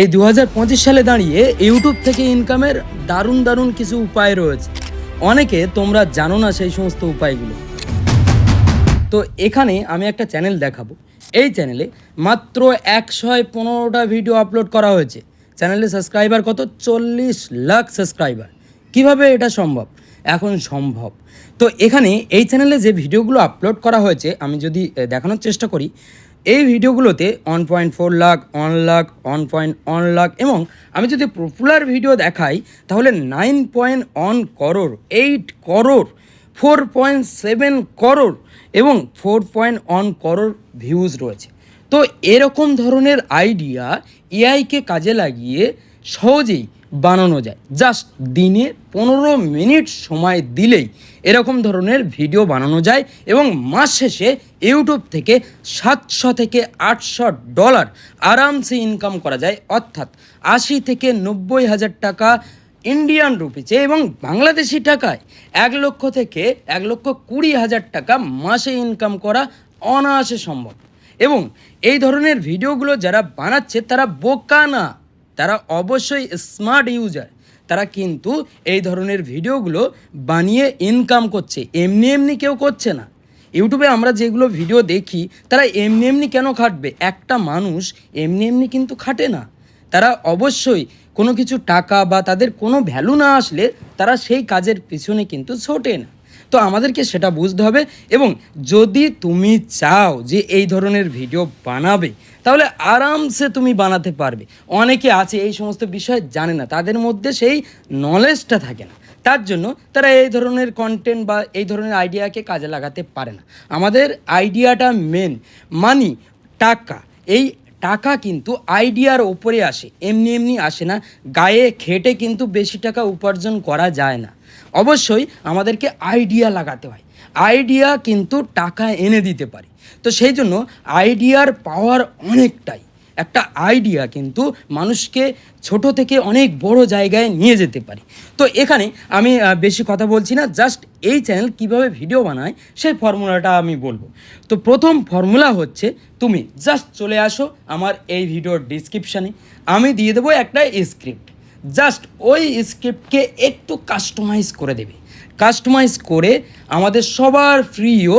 এই 2025 সালে দাঁড়িয়ে ইউটিউব থেকে ইনকামের দারুণ দারুণ কিছু উপায় রয়েছে। অনেকে তোমরা জানো না সেই সমস্ত উপায়গুলো। তো এখানে আমি একটা চ্যানেল দেখাবো। এই চ্যানেলে মাত্র 115টা ভিডিও আপলোড করা হয়েছে। চ্যানেলে সাবস্ক্রাইবার কত? 40 লাখ সাবস্ক্রাইবার। কিভাবে এটা সম্ভব? এখন সম্ভব। তো এখানে এই চ্যানেলে যে ভিডিওগুলো আপলোড করা হয়েছে আমি যদি দেখানোর চেষ্টা করি, এই ভিডিওগুলোতে 1.4 লাখ, 1 লাখ, 1.1 লাখ এবং আমি যদি পপুলার ভিডিও দেখাই তাহলে 9.1 করোড়, 8 করোড়, 4.7 করোড় এবং 4.1 করোড় ভিউজ রয়েছে। তো এরকম ধরনের আইডিয়া এআইকে কাজে লাগিয়ে সহজেই বানানো যায়। জাস্ট দিনে 15 মিনিট সময় দিলেই এরকম ধরনের ভিডিও বানানো যায় এবং মাস শেষে ইউটিউব থেকে 700 থেকে 800 ডলার আরামসে ইনকাম করা যায়, অর্থাৎ 80 থেকে 90 হাজার টাকা ইন্ডিয়ান রুপিজে এবং বাংলাদেশি টাকায় 1 লক্ষ থেকে 1,20,000 টাকা মাসে ইনকাম করা অনায়াসে সম্ভব। এবং এই ধরনের ভিডিওগুলো যারা বানাচ্ছে তারা বোকা না, তারা অবশ্যই স্মার্ট ইউজার। তারা কিন্তু এই ধরনের ভিডিওগুলো বানিয়ে ইনকাম করছে, এমনি এমনি কেউ করছে না। ইউটিউবে আমরা যেগুলো ভিডিও দেখি তারা এমনি এমনি কেন খাটবে? একটা মানুষ এমনি এমনি কিন্তু খাটে না। তারা অবশ্যই কোনো কিছু টাকা বা তাদের কোনো ভ্যালু না আসলে তারা সেই কাজের পিছনে কিন্তু ছোটে না। তো আমাদেরকে সেটা বুঝতে হবে। এবং যদি তুমি চাও যে এই ধরনের ভিডিও বানাবে তাহলে আরামসে তুমি বানাতে পারবে। অনেকে আছে এই সমস্ত বিষয় জানে না, তাদের মধ্যে সেই নলেজটা থাকে না, তার জন্য তারা এই ধরনের কন্টেন্ট বা এই ধরনের আইডিয়াকে কাজে লাগাতে পারে না। আমাদের আইডিয়াটা মেন, মানি, টাকা। এই টাকা কিন্তু আইডিয়ার ওপরে আসে, এমনি এমনি আসে না। গায়ে খেটে কিন্তু বেশি টাকা উপার্জন করা যায় না। অবশ্যই আমাদেরকে আইডিয়া লাগাতে হয়। আইডিয়া কিন্তু টাকা এনে দিতে পারে। তো সেই জন্য আইডিয়ার পাওয়ার অনেকটাই। একটা আইডিয়া কিন্তু মানুষকে ছোট থেকে অনেক বড় জায়গায় নিয়ে যেতে পারে। তো এখানে আমি বেশি কথা বলছি না, জাস্ট এই চ্যানেল কিভাবে ভিডিও বানায় সেই ফর্মুলাটা আমি বলবো। তো প্রথম ফর্মুলা হচ্ছে, তুমি জাস্ট চলে আসো আমার এই ভিডিওর ডিসক্রিপশানে, আমি দিয়ে দেবো একটা স্ক্রিপ্ট। জাস্ট ওই স্ক্রিপ্টকে একটু কাস্টমাইজ করে দেবে। কাস্টমাইজ করে আমাদের সবার প্রিয়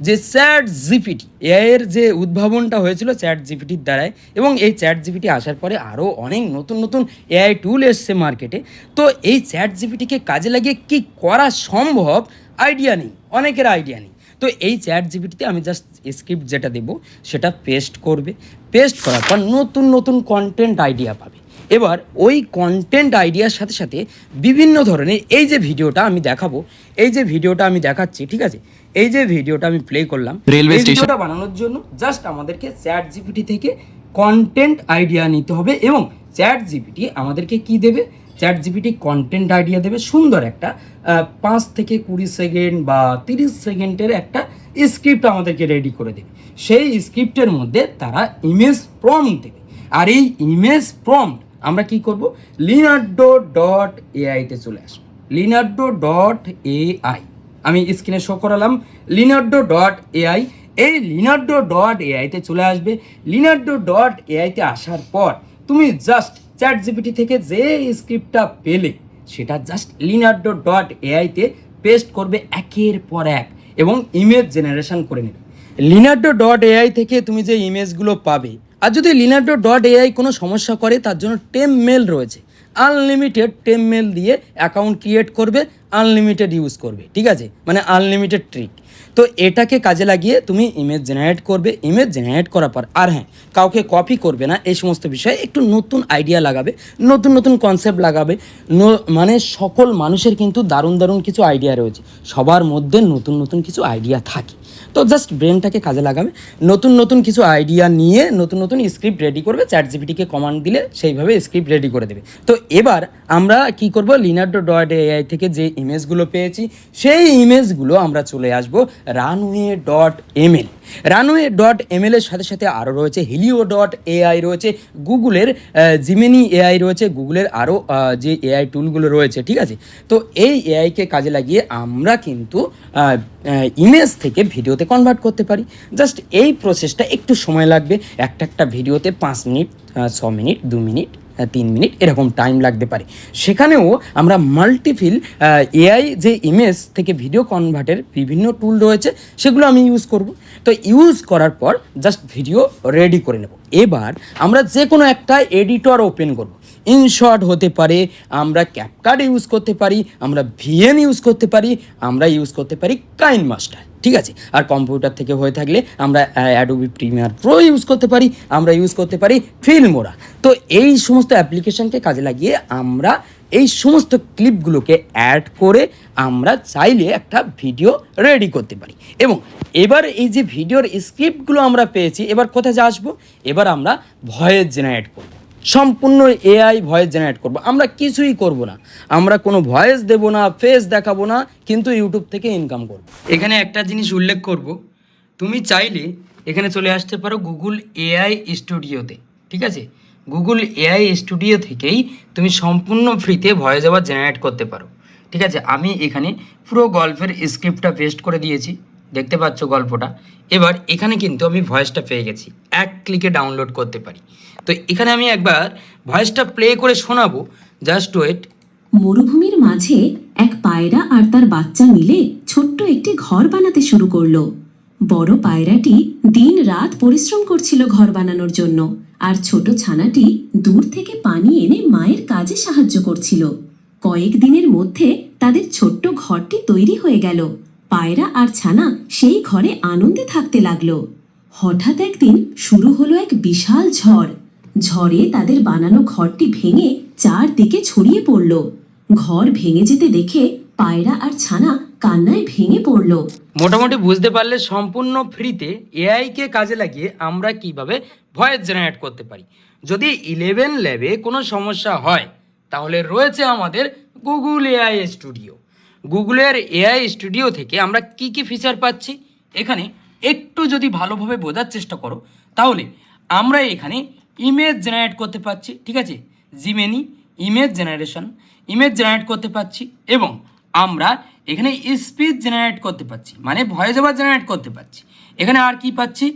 যে চ্যাট জিপিটি, এর যে উদ্ভাবনটা হয়েছিল চ্যাট জিপিটির দ্বারাই, এবং এই চ্যাট জিপিটি আসার পরে আরও অনেক নতুন নতুন এআই টুল এসছে মার্কেটে। তো এই চ্যাট জিপিটিকে কাজে লাগিয়ে কি করা সম্ভব আইডিয়া নেই, অনেকের আইডিয়া নেই। তো এই চ্যাট জিপিটিতে আমি জাস্ট স্ক্রিপ্ট যেটা দেবো সেটা পেস্ট করবে। পেস্ট করার পর নতুন নতুন কন্টেন্ট আইডিয়া পাবে। এবার ওই কন্টেন্ট আইডিয়ার সাথে সাথে বিভিন্ন ধরনের এই যে ভিডিওটা আমি দেখাবো, এই যে ভিডিওটা আমি দেখাচ্ছি, ঠিক আছে, এই যে ভিডিওটা আমি প্লে করলাম, রেলওয়ে স্টেশনটা বানানোর জন্য জাস্ট আমাদেরকে চ্যাট জিপিটি থেকে কন্টেন্ট আইডিয়া নিতে হবে এবং চ্যাট জিপিটি আমাদেরকে কি দেবে? চ্যাট জিপিটি কন্টেন্ট আইডিয়া দেবে, সুন্দর একটা 5 থেকে 20 সেকেন্ড বা 30 সেকেন্ডের একটা স্ক্রিপ্ট আমাদেরকে রেডি করে দেবে। সেই স্ক্রিপ্টের মধ্যে তারা ইমেজ প্রম্পট দেবে। আর এই ইমেজ প্রম্পট আমরা কি করব? লিনার্ডো.এআইতে চলে আসবো। লিনার্ডো.এআই আমি স্ক্রিনে শো করালাম। লিনার্ডো.এআই, এই লিনার্ডো.এআইতে চলে আসবে। লিনার্ডো.এআইতে আসার পর তুমি জাস্ট চ্যাট জিপিটি থেকে যে স্ক্রিপ্টটা পেলে সেটা জাস্ট লিনার্ডো.এআইতে পেস্ট করবে একের পর এক এবং ইমেজ জেনারেশন করে নেবে। লিনার্ডো.এআই থেকে তুমি যে ইমেজগুলো পাবে, আর যদি লিনার্ডো.এআই কোনো সমস্যা করে তার জন্য টেমমেল রয়েছে। আনলিমিটেড টেমমেল দিয়ে অ্যাকাউন্ট ক্রিয়েট করবে, আনলিমিটেড ইউজ করবে, ঠিক আছে, মানে আনলিমিটেড ট্রিক। তো এটাকে কাজে লাগিয়ে তুমি ইমেজ জেনারেট করবে। ইমেজ জেনারেট করার পর আর হ্যাঁ, কাউকে কপি করবে না, এই সমস্ত বিষয়ে একটু নতুন আইডিয়া লাগাবে, নতুন নতুন কনসেপ্ট লাগাবে। মানে সকল মানুষের কিন্তু দারুণ দারুণ কিছু আইডিয়া রয়েছে, সবার মধ্যে নতুন নতুন কিছু আইডিয়া থাকে। তো জাস্ট ব্রেনটাকে কাজে লাগাবে, নতুন নতুন কিছু আইডিয়া নিয়ে নতুন নতুন স্ক্রিপ্ট রেডি করবে। চ্যাট জিপিটিকে কমান্ড দিলে সেইভাবে স্ক্রিপ্ট রেডি করে দেবে। তো এবার আমরা কি করব? লিনার্ডো.এআই থেকে যে ইমেজগুলো পেয়েছি সেই ইমেজগুলো আমরা চলে আসবো রানওয়ে.এমএল। রানওয়ে.এমএল এর সাথে সাথে আরও রয়েছে হিলিও.এআই রয়েছে, গুগলের জিমিনি এআই রয়েছে, গুগলের আরও যে এআই টুলগুলো রয়েছে, ঠিক আছে। তো এই এআইকে কাজে লাগিয়ে আমরা কিন্তু ইমেজ থেকে ভিডিওতে কনভার্ট করতে পারি। জাস্ট এই প্রসেসটা একটু সময় লাগবে। একটা ভিডিওতে 5 মিনিট, 6 মিনিট, 2 মিনিট 3 মিনিট এরকম টাইম লাগতে পারে। সেখানেও আমরা মাল্টিফিল এআই যে ইমেজ থেকে ভিডিও কনভার্টের বিভিন্ন টুল রয়েছে সেগুলো আমি ইউজ করব। তো ইউজ করার পর জাস্ট ভিডিও রেডি করে নেব। এবার আমরা যে কোনো একটা এডিটর ওপেন করব। ইনশর্ট হতে পারে, আমরা ক্যাপকাট ইউজ করতে পারি, আমরা ভিএন ইউজ করতে পারি, আমরা ইউজ করতে পারি কাইনমাস্টার, ঠিক আছে। আর কম্পিউটার থেকে হয়ে থাকলে আমরা অ্যাডোবি প্রিমিয়ার প্রো ইউজ করতে পারি, আমরা ইউজ করতে পারি ফিল্মোরা। তো এই সমস্ত অ্যাপ্লিকেশনকে কাজে লাগিয়ে আমরা এই সমস্ত ক্লিপগুলোকে অ্যাড করে আমরা চাইলে একটা ভিডিও রেডি করতে পারি। এবং এবার এই যে ভিডিওর স্ক্রিপ্টগুলো আমরা পেয়েছি, এবার কোথায় আসবো? এবার আমরা ভয়েস জেনারেট করব, সম্পূর্ণ এআই ভয়েস জেনারেট করব। আমরা কিছুই করব না, আমরা কোনো ভয়েস দেব না, ফেস দেখাবো না, কিন্তু ইউটিউব থেকে ইনকাম করব। এখানে একটা জিনিস উল্লেখ করব, তুমি চাইলে এখানে চলে আসতে পারো গুগল এআই স্টুডিওতে, ঠিক আছে। গুগল এআই স্টুডিও থেকেই তুমি সম্পূর্ণ ফ্রিতে ভয়েস ওভার জেনারেট করতে পারো, ঠিক আছে। আমি এখানে পুরো গল্পের স্ক্রিপ্টটা পেস্ট করে দিয়েছি, দেখতে পাচ্ছ গল্পটা। এবার এখানে কিন্তু আমি ভয়েসটা পেয়ে গেছি, এক ক্লিকে ডাউনলোড করতে পারি। তো এখানে আমি একবার ভয়েসটা প্লে করে শোনাবো, জাস্ট ওয়েট। মরুভূমির মাঝে এক পায়রা আর তার বাচ্চা মিলে ছোট্ট একটি ঘর বানাতে শুরু করলো। বড় পায়রাটি দিন রাত পরিশ্রম করছিল ঘর বানানোর জন্য, আর ছোট ছানাটি দূর থেকে পানি এনে মায়ের কাজে সাহায্য করছিল। কয়েকদিনের মধ্যে তাদের ছোট্ট ঘরটি তৈরি হয়ে গেল। পায়রা আর ছানা সেই ঘরে আনন্দে থাকতে লাগলো। হঠাৎ একদিন শুরু হলো এক বিশাল ঝড়। ঝড়ে তাদের বানানো ঘরটি ভেঙে চারদিকে ছড়িয়ে পড়ল। ঘর ভেঙে যেতে দেখে পায়রা আর ছানা কান্নায় ভেঙে পড়ল। মোটামুটি বুঝতে পারলে সম্পূর্ণ ফ্রিতে এআইকে কাজে লাগিয়ে আমরা কিভাবে ভয়েস জেনারেট করতে পারি। যদি 11 ল্যাবে কোনো সমস্যা হয় তাহলে রয়েছে আমাদের গুগল এআই স্টুডিও। গুগলের এআই স্টুডিও থেকে আমরা কি কি ফিচার পাচ্ছি এখানে একটু যদি ভালোভাবে বোঝার চেষ্টা করো, তাহলে আমরা এখানে ইমেজ জেনারেট করতে পারছি, ঠিক আছে। জিমেনি ইমেজ জেনারেট করতে পারছি, এবং আমরা এখানে স্পিচ জেনারেট করতে পারছি, মানে ভয়েস ওভার জেনারেট করতে পারছি। এখানে আর কি পাচ্ছি?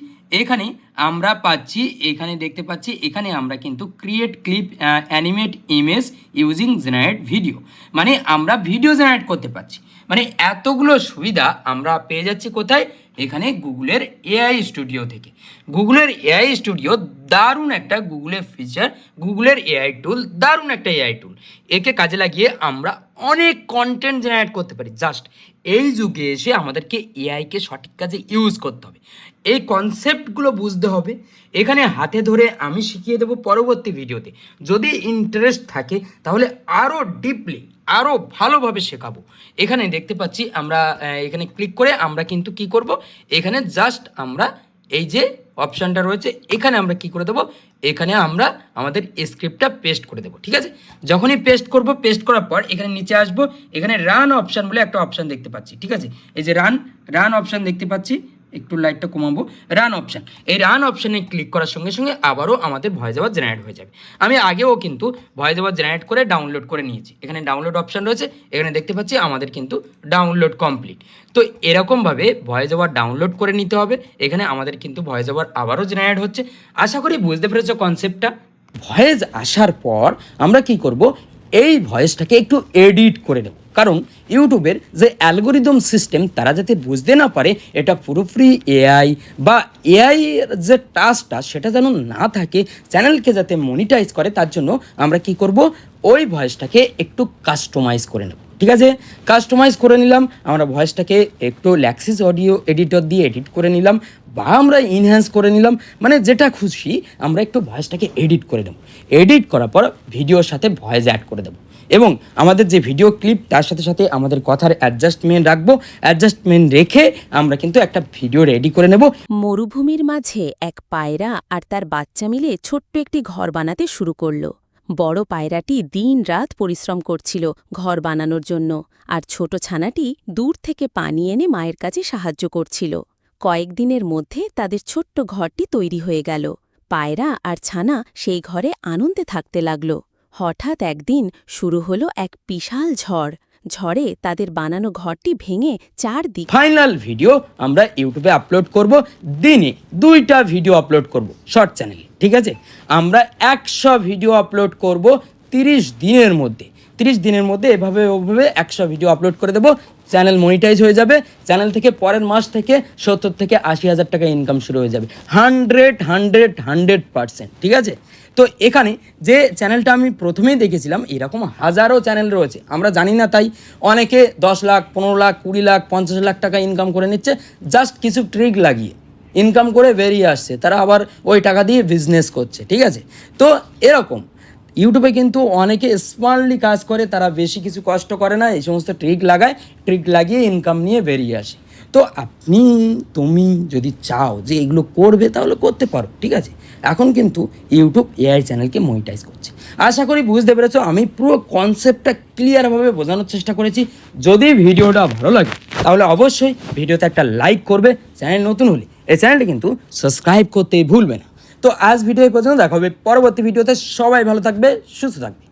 এখানে আমরা পাচ্ছি, এখানে দেখতে পাচ্ছি, এখানে আমরা কিন্তু create clip animate image using generate video, মানে আমরা ভিডিও জেনারেট করতে পারছি। মানে এতগুলো সুবিধা আমরা পেয়ে যাচ্ছি কোথায়? এখানে গুগলের এআই স্টুডিও থেকে। গুগলের এআই স্টুডিও দারুণ একটা গুগলের ফিচার, গুগলের এআই টুল দারুণ একটা এআই টুল। একে কাজে লাগিয়ে আমরা অনেক কন্টেন্ট জেনারেট করতে পারি। জাস্ট এই যুগে এসে আমাদেরকে এআইকে সঠিক কাজে ইউজ করতে হবে, এই কনসেপ্টগুলো বুঝতে হবে। এখানে হাতে ধরে আমি শিখিয়ে দেবো পরবর্তী ভিডিওতে। যদি ইন্টারেস্ট থাকে তাহলে আরও ডিপলি, আরও ভালোভাবে শেখাবো। এখানে দেখতে পাচ্ছি আমরা এখানে ক্লিক করে আমরা কিন্তু কি করব, এখানে জাস্ট আমরা এই যে অপশানটা রয়েছে এখানে আমরা কি করে দেবো, এখানে আমরা আমাদের স্ক্রিপ্টটা পেস্ট করে দেবো, ঠিক আছে। যখনই পেস্ট করব, পেস্ট করার পর এখানে নিচে আসবো, এখানে রান অপশান বলে একটা অপশান দেখতে পাচ্ছি, ঠিক আছে। এই যে রান অপশান দেখতে পাচ্ছি, একটু লাইটটা কমাবো, রান অপশান। এই রান অপশানে ক্লিক করার সঙ্গে সঙ্গে আবারও আমাদের ভয়েস ওভার জেনারেট হয়ে যাবে। আমি আগেও কিন্তু ভয়েস ওভার জেনারেট করে ডাউনলোড করে নিয়েছি। এখানে ডাউনলোড অপশান রয়েছে, এখানে দেখতে পাচ্ছি আমাদের কিন্তু ডাউনলোড কমপ্লিট। তো এরকমভাবে ভয়েস ওভার ডাউনলোড করে নিতে হবে। এখানে আমাদের কিন্তু ভয়েস ওভার আবারও জেনারেট হচ্ছে। আশা করি বুঝতে পেরেছো কনসেপ্টটা। ভয়েস আসার পর আমরা কি করব, এই ভয়েসটাকে একটু এডিট করে নেব, কারণ ইউটিউবের যে অ্যালগোরিদম সিস্টেম তারা যাতে বুঝতে না পারে এটা পুরোপুরি এআই, বা এআই এর যে টাস্কটা সেটা যেন না থাকে, চ্যানেলকে যাতে মনিটাইজ করে, তার জন্য আমরা কি করব, ওই ভয়েসটাকে একটু কাস্টমাইজ করে নেব, ঠিক আছে। কাস্টমাইজ করে নিলাম, আমরা ভয়েসটাকে একটু ল্যাক্সিস অডিও এডিটর দিয়ে এডিট করে নিলাম, বা আমরা ইনহ্যান্স করে নিলাম, মানে যেটা খুশি আমরা একটু ভয়েসটাকে এডিট করে দেবো। এডিট করার পর ভিডিওর সাথে ভয়েস অ্যাড করে দেবো, এবং আমাদের যে ভিডিও ক্লিপ তার সাথে সাথে আমাদের কথার অ্যাডজাস্টমেন্ট রাখবো। অ্যাডজাস্টমেন্ট রেখে আমরা কিন্তু একটা ভিডিও রেডি করে নেব। মরুভূমির মাঝে এক পায়রা আর তার বাচ্চা মিলে ছোট্ট একটি ঘর বানাতে শুরু করল। বড় পায়রাটি দিন রাত পরিশ্রম করছিল ঘর বানানোর জন্য, আর ছোট ছানাটি দূর থেকে পানি এনে মায়ের কাজে সাহায্য করছিল। কয়েকদিনের মধ্যে তাদের ছোট্ট ঘরটি তৈরি হয়ে গেল। পায়রা আর ছানা সেই ঘরে আনন্দে থাকতে লাগল। হঠাৎ একদিন শুরু হলো এক বিশাল ঝড়। ঝড়ে তাদের বানানো ঘরটি ভেঙে চারদিকে ফাইনাল ভিডিও আমরা ইউটিউবে আপলোড করব, দিনে 2টা ভিডিও আপলোড করব শর্ট চ্যানেলে, ঠিক আছে? আমরা 100 ভিডিও আপলোড করব 30 দিনের মধ্যে। 30 দিনের মধ্যে এভাবে ওভাবে 100 ভিডিও আপলোড করে দেবো, চ্যানেল মনিটাইজ হয়ে যাবে। চ্যানেল থেকে পরের মাস থেকে 70 থেকে 80 হাজার টাকা ইনকাম শুরু হয়ে যাবে। 100%, ঠিক আছে? তো এখানে যে চ্যানেলটা আমি প্রথমেই দেখেছিলাম, এরকম হাজারো চ্যানেল রয়েছে, আমরা জানি না, তাই অনেকে 10 লাখ, 15 লাখ, 20 লাখ, 50 লাখ টাকা ইনকাম করে নিচ্ছে জাস্ট কিছু ট্রিক লাগিয়ে। ইনকাম করে বেরিয়ে আসছে, তারা আবার ওই টাকা দিয়ে বিজনেস করছে, ঠিক আছে? তো এরকম ইউটিউবে কিন্তু অনেকে স্মার্টলি কাজ করে, তারা বেশি কিছু কষ্ট করে না, এই সমস্ত ট্রিক লাগায়, ট্রিক লাগিয়ে ইনকাম নিয়ে বেরিয়ে আসে। তো তুমি যদি চাও যে এগুলো করবে তাহলে করতে পারো, ঠিক আছে? এখন কিন্তু ইউটিউব এআই চ্যানেলকে মনিটাইজ করছে। আশা করি বুঝতে পেরেছো, আমি পুরো কনসেপ্টটা ক্লিয়ারভাবে বোঝানোর চেষ্টা করেছি। যদি ভিডিওটা ভালো লাগে তাহলে অবশ্যই ভিডিওতে একটা লাইক করবে, চ্যানেল নতুন হলে এই চ্যানেলটা কিন্তু সাবস্ক্রাইব করতেই ভুলবে না। তো আজ ভিডিও এই পর্যন্ত, দেখা হবে পরবর্তী ভিডিওতে। সবাই ভালো থাকবে, সুস্থ থাকবে।